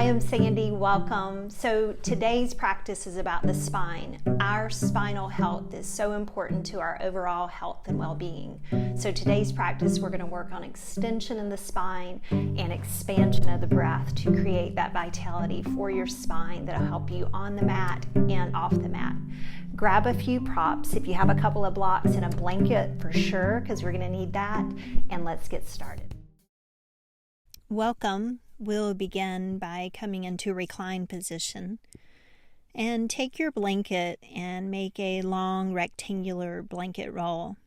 am Sandy. Welcome. So today's practice is about the spine. Our spinal health is so important to our overall health and well-being. So today's practice, we're going to work on extension in the spine and expansion of the breath to create that vitality for your spine that'll help you on the mat and off the mat. Grab a few props. If you have a couple of blocks and a blanket, for sure, because we're going to need that. And let's get started. Welcome. We'll begin by coming into recline position, and take your blanket and make a long rectangular blanket roll.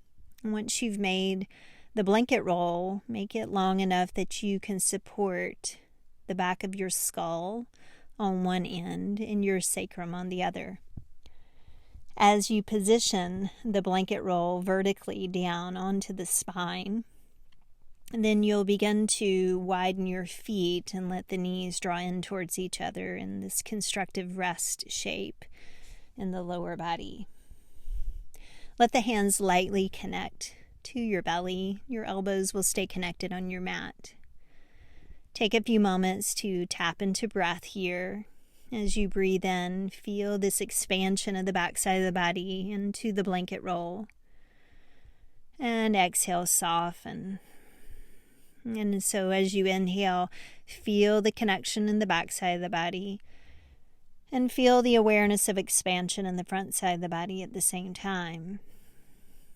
And once you've made the blanket roll, make it long enough that you can support the back of your skull on one end and your sacrum on the other. As you position the blanket roll vertically down onto the spine, and then you'll begin to widen your feet and let the knees draw in towards each other in this constructive rest shape in the lower body. Let the hands lightly connect to your belly. Your elbows will stay connected on your mat. Take a few moments to tap into breath here. As you breathe in, feel this expansion of the backside of the body into the blanket roll. And exhale, soften. And so as you inhale, feel the connection in the back side of the body and feel the awareness of expansion in the front side of the body at the same time.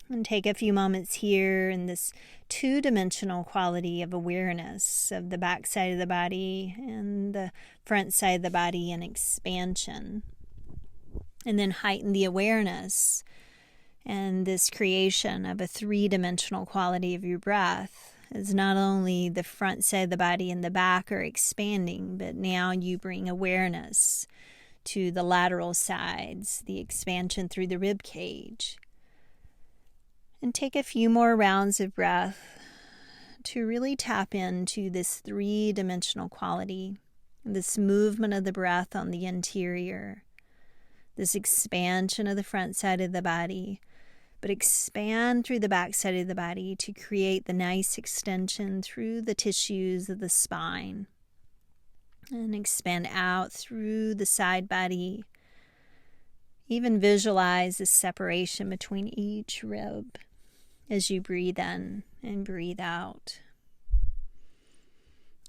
And take a few moments here in this two-dimensional quality of awareness of the back side of the body and the front side of the body and expansion. And then heighten the awareness and this creation of a three-dimensional quality of your breath. Is not only the front side of the body and the back are expanding, but now you bring awareness to the lateral sides, the expansion through the rib cage. And take a few more rounds of breath to really tap into this three-dimensional quality, this movement of the breath on the interior, this expansion of the front side of the body, but expand through the back side of the body to create the nice extension through the tissues of the spine. And expand out through the side body. Even visualize the separation between each rib as you breathe in and breathe out.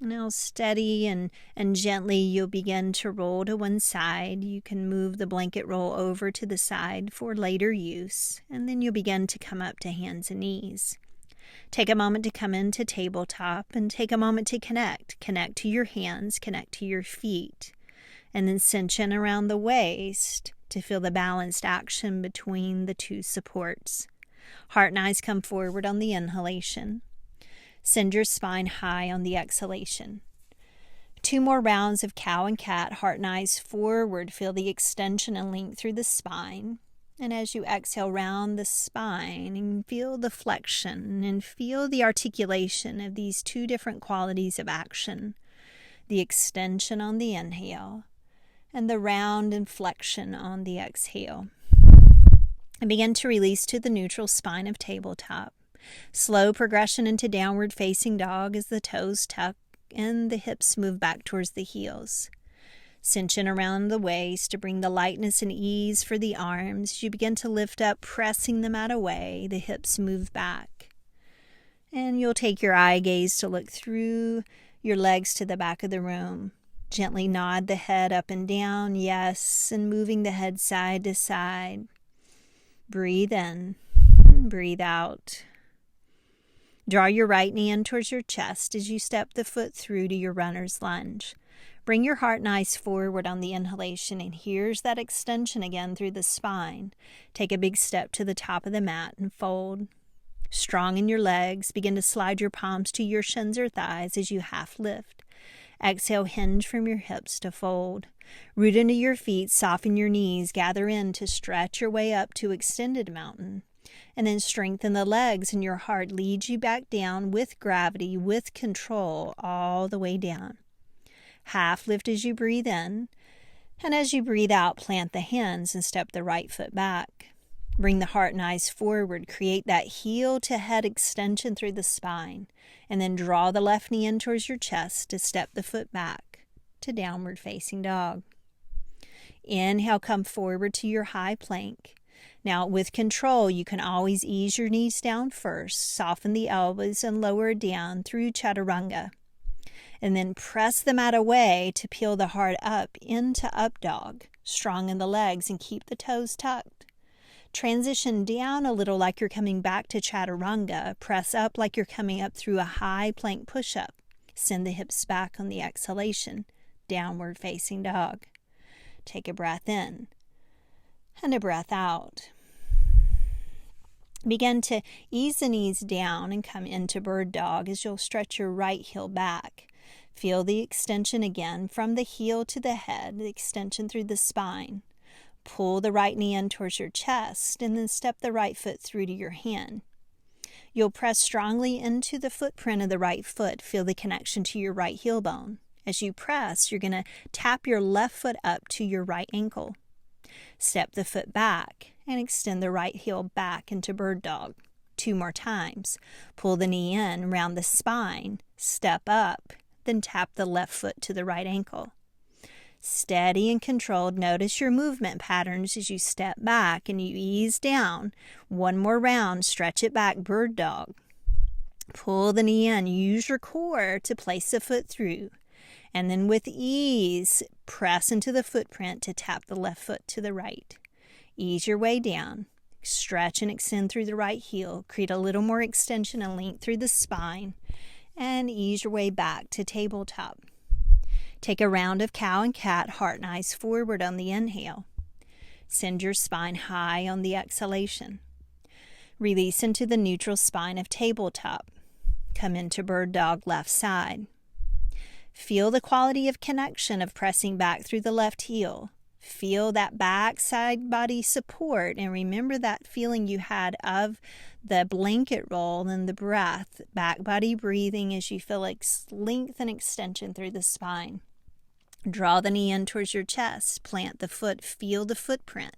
Now steady and gently you'll begin to roll to one side. You can move the blanket roll over to the side for later use, and then you'll begin to come up to hands and knees. Take a moment to come into tabletop and take a moment to connect. Connect to your hands, connect to your feet, and then cinch in around the waist to feel the balanced action between the two supports. Heart and eyes come forward on the inhalation. Send your spine high on the exhalation. 2 more rounds of cow and cat, heart and eyes forward. Feel the extension and length through the spine. And as you exhale, round the spine and feel the flexion and feel the articulation of these 2 different qualities of action. The extension on the inhale and the round and flexion on the exhale. And begin to release to the neutral spine of tabletop. Slow progression into downward facing dog as the toes tuck and the hips move back towards the heels. Cinch in around the waist to bring the lightness and ease for the arms. You begin to lift up, pressing the mat away. The hips move back. And you'll take your eye gaze to look through your legs to the back of the room. Gently nod the head up and down, yes, and moving the head side to side. Breathe in, breathe out. Draw your right knee in towards your chest as you step the foot through to your runner's lunge. Bring your heart and eyes forward on the inhalation, and here's that extension again through the spine. Take a big step to the top of the mat and fold. Strong in your legs, begin to slide your palms to your shins or thighs as you half lift. Exhale, hinge from your hips to fold. Root into your feet, soften your knees, gather in to stretch your way up to extended mountain. And then strengthen the legs, and your heart leads you back down with gravity, with control, all the way down. Half lift as you breathe in, and as you breathe out, plant the hands and step the right foot back. Bring the heart and eyes forward. Create that heel to head extension through the spine, and then draw the left knee in towards your chest to step the foot back. to downward facing dog. Inhale, come forward to your high plank. Now, with control, you can always ease your knees down first, soften the elbows, and lower down through chaturanga. And then press the mat away to peel the heart up into up dog. Strong in the legs and keep the toes tucked. Transition down a little like you're coming back to chaturanga. Press up like you're coming up through a high plank push-up. Send the hips back on the exhalation. Downward facing dog. Take a breath in and a breath out. Begin to ease the knees down and come into bird dog as you'll stretch your right heel back. Feel the extension again from the heel to the head, the extension through the spine. Pull the right knee in towards your chest and then step the right foot through to your hand. You'll press strongly into the footprint of the right foot. Feel the connection to your right heel bone. As you press, you're going to tap your left foot up to your right ankle. Step the foot back and extend the right heel back into bird dog. 2 more times. Pull the knee in, round the spine, step up, then tap the left foot to the right ankle. Steady and controlled, notice your movement patterns as you step back and you ease down. 1 more round, stretch it back, bird dog. Pull the knee in, use your core to place the foot through. And then with ease, press into the footprint to tap the left foot to the right. Ease your way down. Stretch and extend through the right heel. Create a little more extension and length through the spine. And ease your way back to tabletop. Take a round of cow and cat, heart and eyes forward on the inhale. Send your spine high on the exhalation. Release into the neutral spine of tabletop. Come into bird dog left side. Feel the quality of connection of pressing back through the left heel. Feel that back side body support and remember that feeling you had of the blanket roll and the breath. Back body breathing as you feel length and extension through the spine. Draw the knee in towards your chest. Plant the foot. Feel the footprint.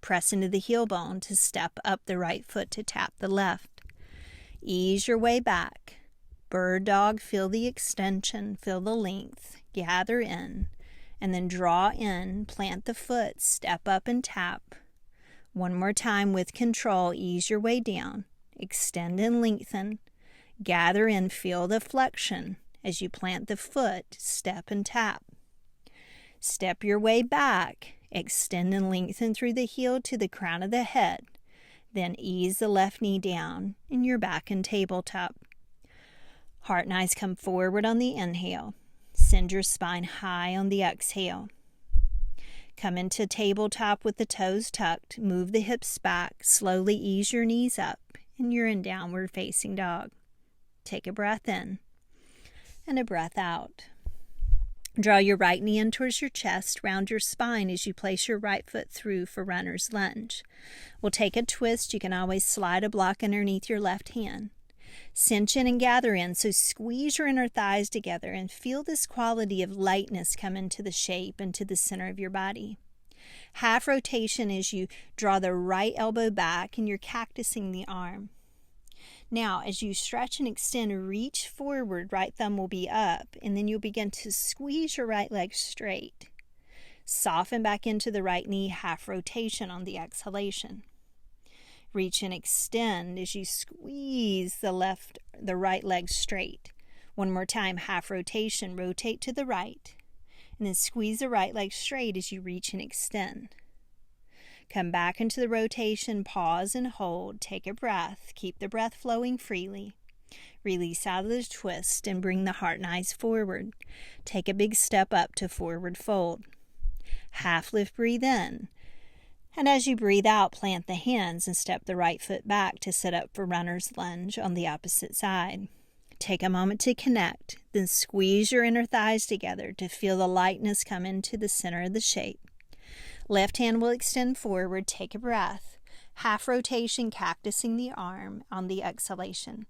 Press into the heel bone to step up the right foot to tap the left. Ease your way back. Bird dog, feel the extension, feel the length, gather in, and then draw in, plant the foot, step up and tap. 1 more time with control, ease your way down, extend and lengthen, gather in, feel the flexion as you plant the foot, step and tap. Step your way back, extend and lengthen through the heel to the crown of the head, then ease the left knee down and you're back in tabletop. Heart and eyes come forward on the inhale. Send your spine high on the exhale. Come into tabletop with the toes tucked. Move the hips back. Slowly ease your knees up. And you're in downward facing dog. Take a breath in and a breath out. Draw your right knee in towards your chest. Round your spine as you place your right foot through for runner's lunge. We'll take a twist. You can always slide a block underneath your left hand. Cinch in and gather in, so squeeze your inner thighs together and feel this quality of lightness come into the shape, into the center of your body. Half rotation as you draw the right elbow back and you're cactusing the arm. Now, as you stretch and extend, reach forward, right thumb will be up, and then you'll begin to squeeze your right leg straight. Soften back into the right knee, half rotation on the exhalation. Reach and extend as you squeeze the right leg straight. 1 more time, half rotation, rotate to the right, and then squeeze the right leg straight as you reach and extend. Come back into the rotation, pause and hold, take a breath, keep the breath flowing freely. Release out of the twist and bring the heart and eyes forward. Take a big step up to forward fold. Half lift, breathe in. And as you breathe out, plant the hands and step the right foot back to set up for runner's lunge on the opposite side. Take a moment to connect, then squeeze your inner thighs together to feel the lightness come into the center of the shape. Left hand will extend forward, take a breath. Half rotation, cactusing the arm on the exhalation.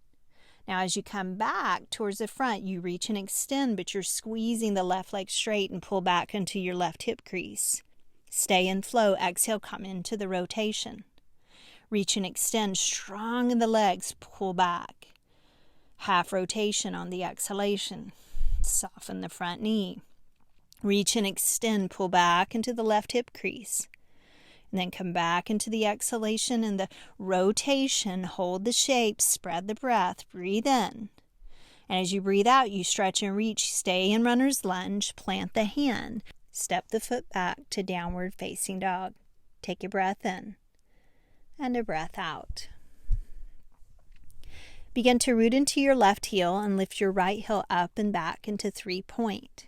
Now as you come back towards the front, you reach and extend, but you're squeezing the left leg straight and pull back into your left hip crease. Stay in flow. Exhale, come into the rotation. Reach and extend, strong in the legs, pull back. Half rotation on the exhalation. Soften the front knee. Reach and extend, pull back into the left hip crease. And then come back into the exhalation and the rotation. Hold the shape, spread the breath, breathe in. And as you breathe out, you stretch and reach. Stay in runner's lunge, plant the hand, step the foot back to downward facing dog. Take a breath in and a breath out. Begin to root into your left heel and lift your right heel up and back into 3-point.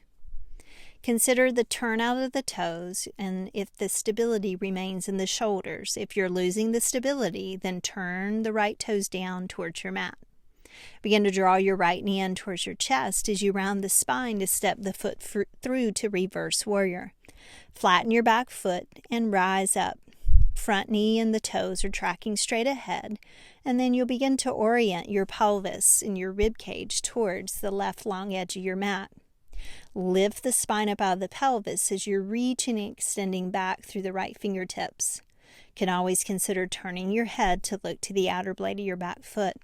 Consider the turn out of the toes and if the stability remains in the shoulders. If you're losing the stability, then turn the right toes down towards your mat. Begin to draw your right knee in towards your chest as you round the spine to step the foot through to reverse warrior. Flatten your back foot and rise up. Front knee and the toes are tracking straight ahead, and then you'll begin to orient your pelvis and your rib cage towards the left long edge of your mat. Lift the spine up out of the pelvis as you're reaching and extending back through the right fingertips. Can always consider turning your head to look to the outer blade of your back foot.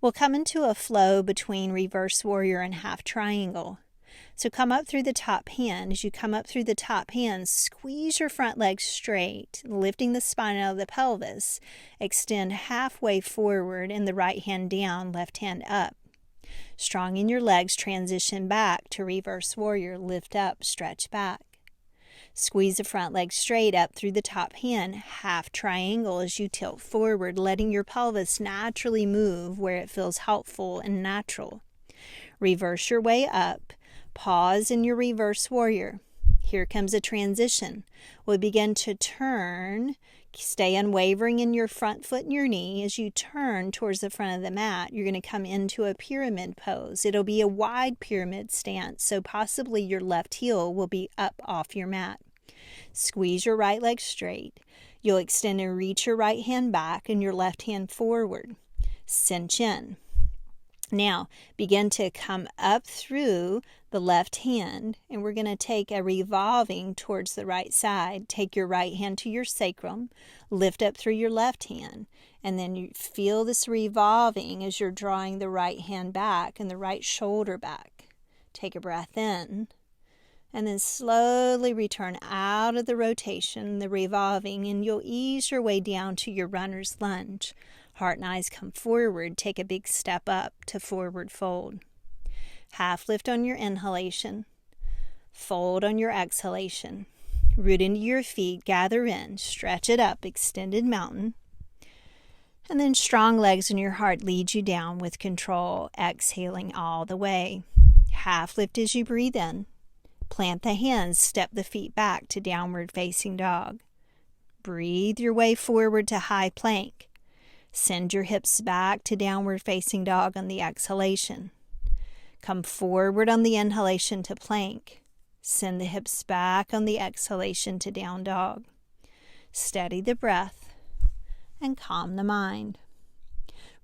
We'll come into a flow between reverse warrior and half triangle. So come up through the top hand. As you come up through the top hand, squeeze your front leg straight, lifting the spine out of the pelvis. Extend halfway forward and the right hand down, left hand up. Strong in your legs, transition back to reverse warrior. Lift up, stretch back. Squeeze the front leg straight up through the top hand, half triangle as you tilt forward, letting your pelvis naturally move where it feels helpful and natural. Reverse your way up. Pause in your reverse warrior. Here comes a transition. We'll begin to turn. Stay unwavering in your front foot and your knee. As you turn towards the front of the mat, you're going to come into a pyramid pose. It'll be a wide pyramid stance, so possibly your left heel will be up off your mat. Squeeze your right leg straight. You'll extend and reach your right hand back and your left hand forward. Cinch in. Now, begin to come up through the left hand, and we're going to take a revolving towards the right side. Take your right hand to your sacrum, lift up through your left hand, and then you feel this revolving as you're drawing the right hand back and the right shoulder back. Take a breath in, and then slowly return out of the rotation, the revolving, and you'll ease your way down to your runner's lunge. Heart and eyes come forward. Take a big step up to forward fold. Half lift on your inhalation. Fold on your exhalation. Root into your feet. Gather in. Stretch it up. Extended mountain. And then strong legs and your heart lead you down with control. Exhaling all the way. Half lift as you breathe in. Plant the hands. Step the feet back to downward facing dog. Breathe your way forward to high plank. Send your hips back to downward facing dog on the exhalation. Come forward on the inhalation to plank. Send the hips back on the exhalation to down dog. Steady the breath and calm the mind.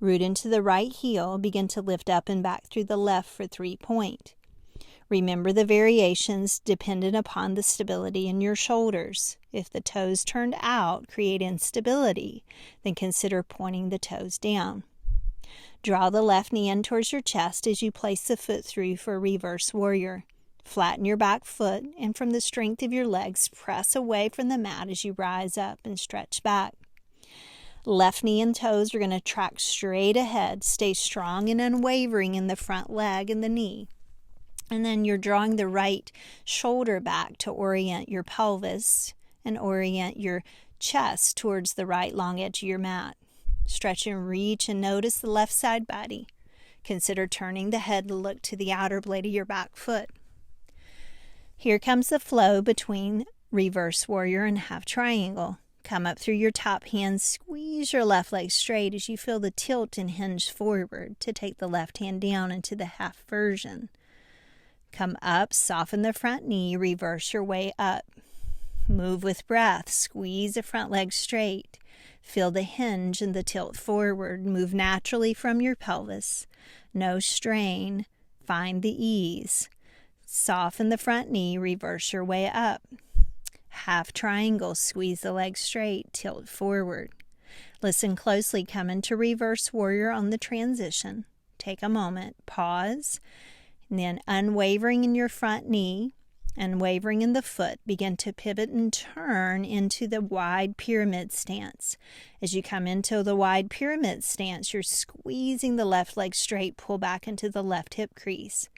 Root into the right heel. Begin to lift up and back through the left for 3-point. Remember the variations dependent upon the stability in your shoulders. If the toes turned out create instability, then consider pointing the toes down. Draw the left knee in towards your chest as you place the foot through for reverse warrior. Flatten your back foot, and from the strength of your legs, press away from the mat as you rise up and stretch back. Left knee and toes are going to track straight ahead. Stay strong and unwavering in the front leg and the knee. And then you're drawing the right shoulder back to orient your pelvis and orient your chest towards the right long edge of your mat. Stretch and reach and notice the left side body. Consider turning the head to look to the outer blade of your back foot. Here comes the flow between reverse warrior and half triangle. Come up through your top hand, squeeze your left leg straight as you feel the tilt and hinge forward to take the left hand down into the half version. Come up, soften the front knee, reverse your way up. Move with breath, squeeze the front leg straight. Feel the hinge and the tilt forward. Move naturally from your pelvis. No strain. Find the ease. Soften the front knee, reverse your way up. Half triangle, squeeze the leg straight, tilt forward. Listen closely, come into reverse warrior on the transition. Take a moment, pause. And then unwavering in your front knee, And wavering in the foot, begin to pivot and turn into the wide pyramid stance. As you come into the wide pyramid stance, you're squeezing the left leg straight, pull back into the left hip crease.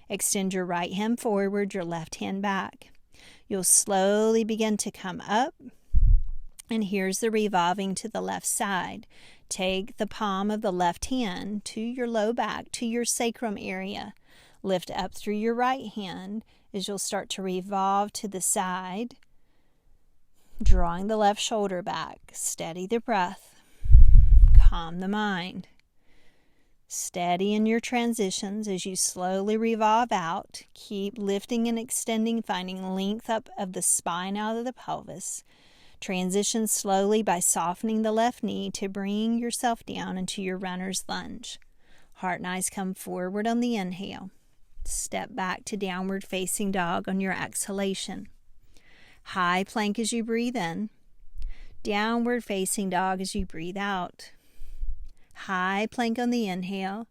Extend your right hand forward, your left hand back. You'll slowly begin to come up, and here's the revolving to the left side. Take the palm of the left hand to your low back, to your sacrum area. Lift up through your right hand as you'll start to revolve to the side, drawing the left shoulder back. Steady the breath. Calm the mind. Steady in your transitions as you slowly revolve out. Keep lifting and extending, finding length up of the spine out of the pelvis. Transition slowly by softening the left knee to bring yourself down into your runner's lunge. Heart and eyes come forward on the inhale. Step back to downward facing dog on your exhalation. High plank as you breathe in. Downward facing dog as you breathe out. High plank on the inhale.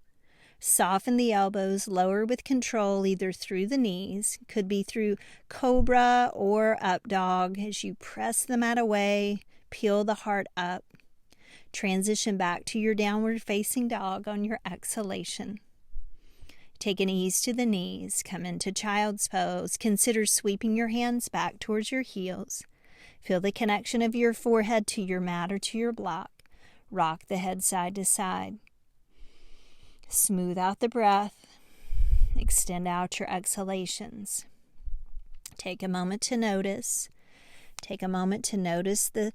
Soften the elbows, lower with control either through the knees, could be through cobra or up dog as you press the mat away, peel the heart up. Transition back to your downward facing dog on your exhalation. Take an ease to the knees, come into child's pose. Consider sweeping your hands back towards your heels. Feel the connection of your forehead to your mat or to your block. Rock the head side to side. Smooth out the breath. Extend out your exhalations. Take a moment to notice. Take a moment to notice the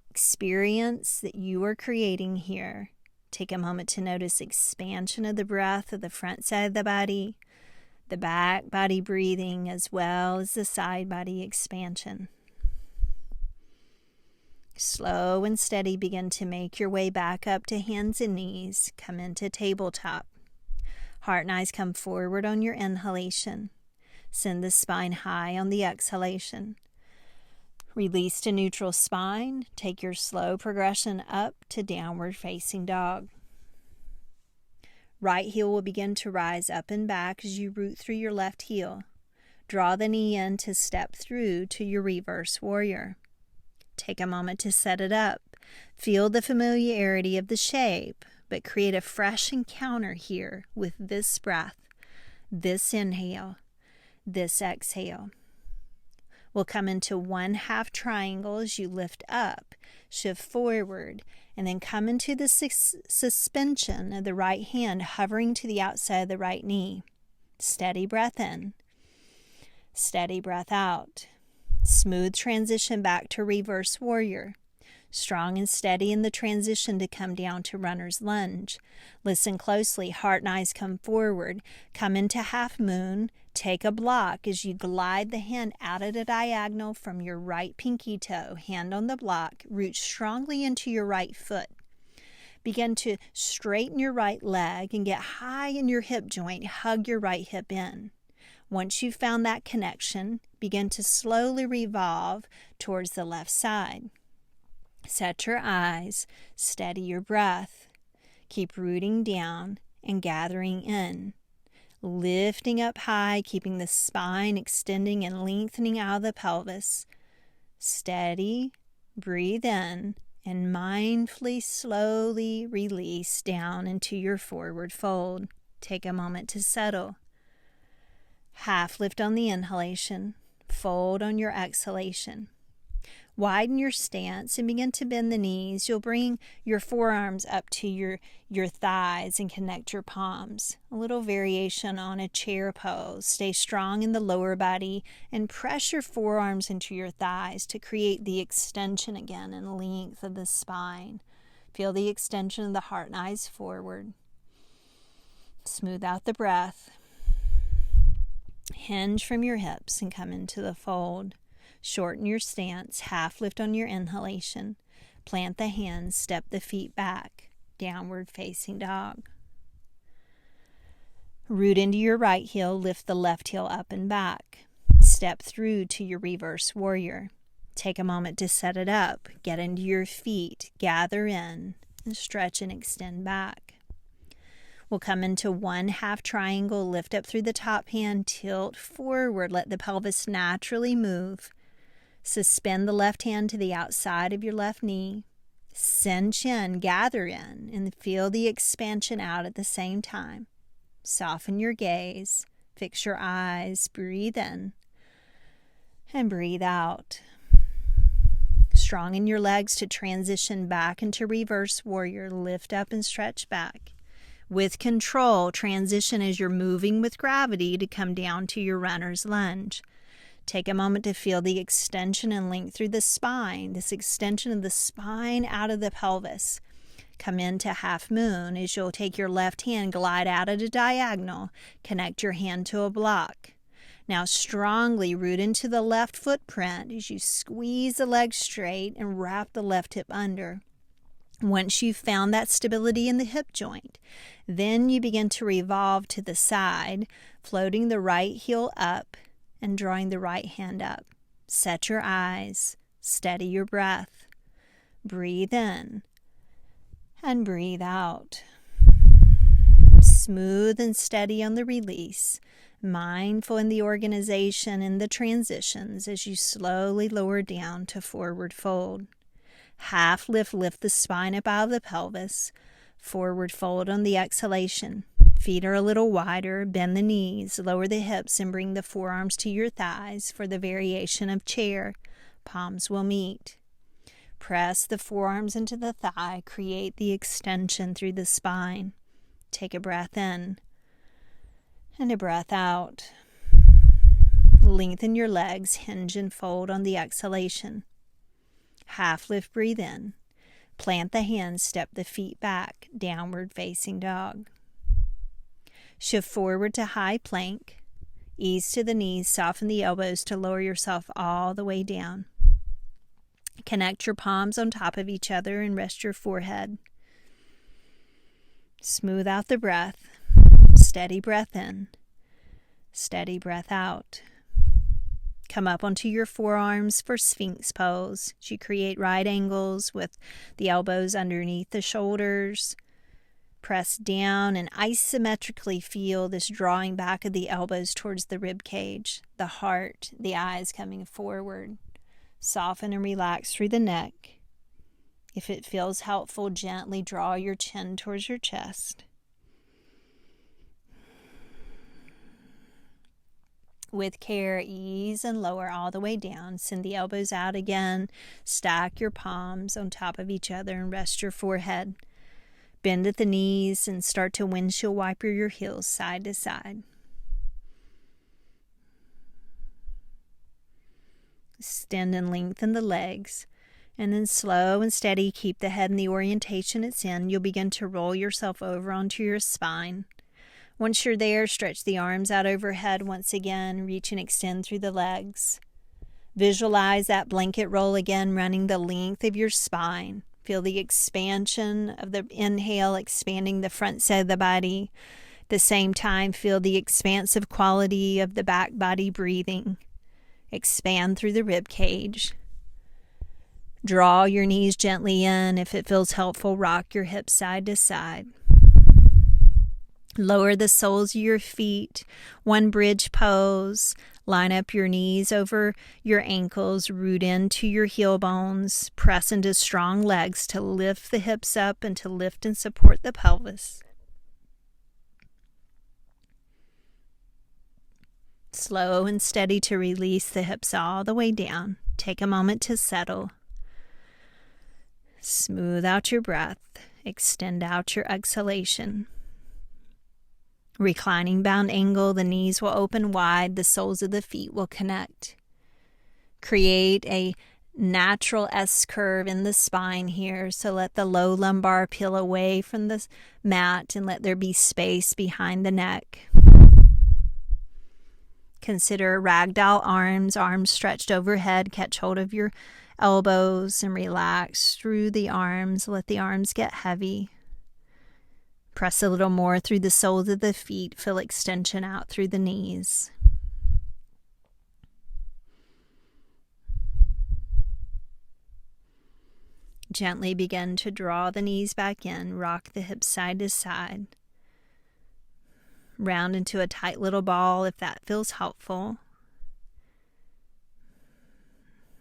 experience that you are creating here. Take a moment to notice expansion of the breath of the front side of the body, the back body breathing, as well as the side body expansion. Slow and steady, begin to make your way back up to hands and knees. Come into tabletop. Heart and eyes come forward on your inhalation. Send the spine high on the exhalation. Release to neutral spine. Take your slow progression up to downward facing dog. Right heel will begin to rise up and back as you root through your left heel. Draw the knee in to step through to your reverse warrior. Take a moment to set it up. Feel the familiarity of the shape, but create a fresh encounter here with this breath, this inhale, this exhale. We'll come into one half triangle as you lift up, shift forward, and then come into the suspension of the right hand hovering to the outside of the right knee. Steady breath in, steady breath out. Smooth transition back to reverse warrior. Strong and steady in the transition to come down to runner's lunge. Listen closely. Heart and eyes come forward. Come into half moon. Take a block as you glide the hand out at a diagonal from your right pinky toe. Hand on the block. Root strongly into your right foot. Begin to straighten your right leg and get high in your hip joint. Hug your right hip in. Once you've found that connection, begin to slowly revolve towards the left side. Set your eyes, steady your breath. Keep rooting down and gathering in. Lifting up high, keeping the spine extending and lengthening out of the pelvis. Steady, breathe in, and mindfully, slowly release down into your forward fold. Take a moment to settle. Half lift on the inhalation, fold on your exhalation. Widen your stance and begin to bend the knees. You'll bring your forearms up to your thighs and connect your palms. A little variation on a chair pose. Stay strong in the lower body and press your forearms into your thighs to create the extension again and length of the spine. Feel the extension of the heart and eyes forward. Smooth out the breath. Hinge from your hips and come into the fold. Shorten your stance, half lift on your inhalation. Plant the hands, step the feet back. Downward facing dog. Root into your right heel, lift the left heel up and back. Step through to your reverse warrior. Take a moment to set it up. Get into your feet, gather in, and stretch and extend back. We'll come into one half triangle, lift up through the top hand, tilt forward, let the pelvis naturally move. Suspend the left hand to the outside of your left knee. Send chin, gather in, and feel the expansion out at the same time. Soften your gaze, fix your eyes, breathe in, and breathe out. Strong in your legs to transition back into reverse warrior. Lift up and stretch back. With control, transition as you're moving with gravity to come down to your runner's lunge. Take a moment to feel the extension and length through the spine, this extension of the spine out of the pelvis. Come into half moon as you'll take your left hand, glide out at a diagonal, connect your hand to a block. Now strongly root into the left footprint as you squeeze the leg straight and wrap the left hip under. Once you've found that stability in the hip joint, then you begin to revolve to the side, floating the right heel up and drawing the right hand up. Set your eyes, steady your breath. Breathe in and breathe out. Smooth and steady on the release. Mindful in the organization and the transitions as you slowly lower down to forward fold. Half lift the spine up out of the pelvis. Forward fold on the exhalation. Feet are a little wider. Bend the knees, lower the hips, and bring the forearms to your thighs for the variation of chair. Palms will meet. Press the forearms into the thigh. Create the extension through the spine. Take a breath in and a breath out. Lengthen your legs, hinge and fold on the exhalation. Half lift, breathe in. Plant the hands, step the feet back, downward facing dog. Shift forward to high plank. Ease to the knees, soften the elbows to lower yourself all the way down. Connect your palms on top of each other and rest your forehead. Smooth out the breath. Steady breath in. Steady breath out. Come up onto your forearms for Sphinx pose. You create right angles with the elbows underneath the shoulders. Press down and isometrically feel this drawing back of the elbows towards the rib cage, the heart, the eyes coming forward. Soften and relax through the neck. If it feels helpful, gently draw your chin towards your chest. With care, ease and lower all the way down. Send the elbows out again. Stack your palms on top of each other and rest your forehead. Bend at the knees and start to windshield wiper your heels side to side. Extend and lengthen the legs. And then slow and steady, keep the head in the orientation it's in. You'll begin to roll yourself over onto your spine. Once you're there, stretch the arms out overhead once again. Reach and extend through the legs. Visualize that blanket roll again, running the length of your spine. Feel the expansion of the inhale, expanding the front side of the body. At the same time, feel the expansive quality of the back body breathing. Expand through the rib cage. Draw your knees gently in. If it feels helpful, rock your hips side to side. Lower the soles of your feet. One bridge pose. Line up your knees over your ankles. Root into your heel bones. Press into strong legs to lift the hips up and to lift and support the pelvis. Slow and steady to release the hips all the way down. Take a moment to settle. Smooth out your breath. Extend out your exhalation. Reclining bound angle, the knees will open wide, the soles of the feet will connect. Create a natural S-curve in the spine here, so let the low lumbar peel away from the mat and let there be space behind the neck. Consider ragdoll arms stretched overhead. Catch hold of your elbows and relax through the arms. Let the arms get heavy. Press a little more through the soles of the feet. Feel extension out through the knees. Gently begin to draw the knees back in. Rock the hips side to side. round into a tight little ball if that feels helpful.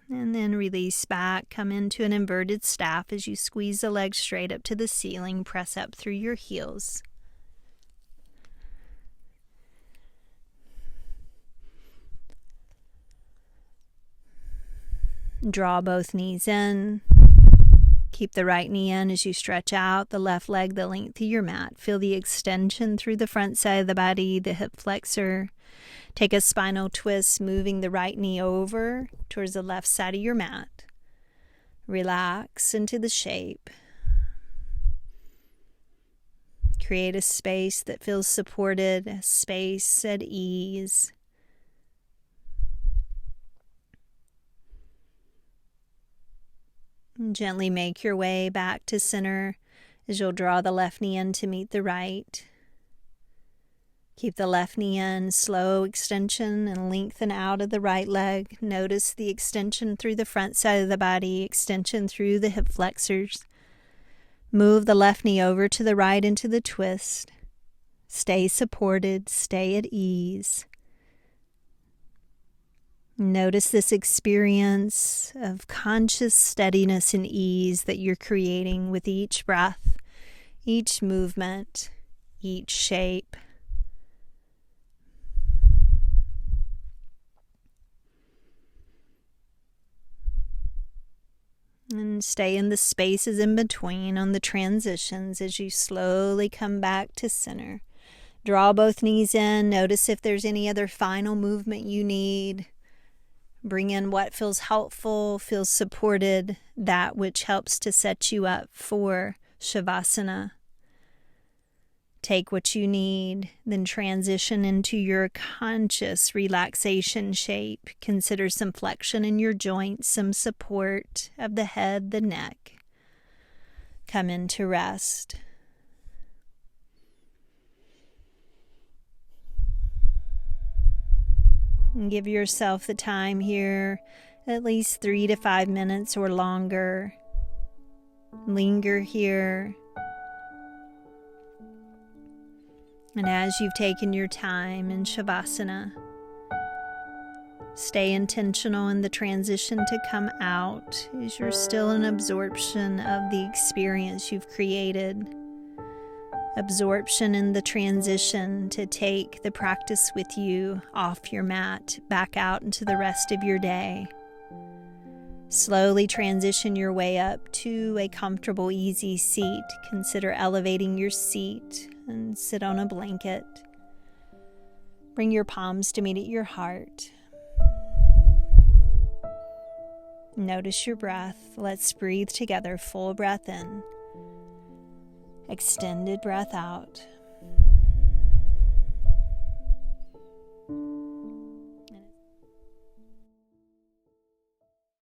And then release back, come into an inverted staff as you squeeze the legs straight up to the ceiling, press up through your heels. Draw both knees in. Keep the right knee in as you stretch out the left leg the length of your mat. Feel the extension through the front side of the body, the hip flexor. Take a spinal twist, moving the right knee over towards the left side of your mat. Relax into the shape. Create a space that feels supported, a space at ease. Gently make your way back to center as you'll draw the left knee in to meet the right. Keep the left knee in, slow extension and lengthen out of the right leg. Notice the extension through the front side of the body, extension through the hip flexors. Move the left knee over to the right into the twist. Stay supported, stay at ease. Notice this experience of conscious steadiness and ease that you're creating with each breath, each movement, each shape. And stay in the spaces in between on the transitions as you slowly come back to center. Draw both knees in. Notice if there's any other final movement you need. Bring in what feels helpful, feels supported, that which helps to set you up for Shavasana. Take what you need, then transition into your conscious relaxation shape. Consider some flexion in your joints, some support of the head, the neck. Come into rest. And give yourself the time here, at least 3 to 5 minutes or longer. Linger here. And as you've taken your time in Shavasana, stay intentional in the transition to come out as you're still in absorption of the experience you've created. Absorption in the transition to take the practice with you off your mat, back out into the rest of your day. Slowly transition your way up to a comfortable, easy seat. Consider elevating your seat and sit on a blanket. Bring your palms to meet at your heart. Notice your breath. Let's breathe together. Full breath in. Extended breath out.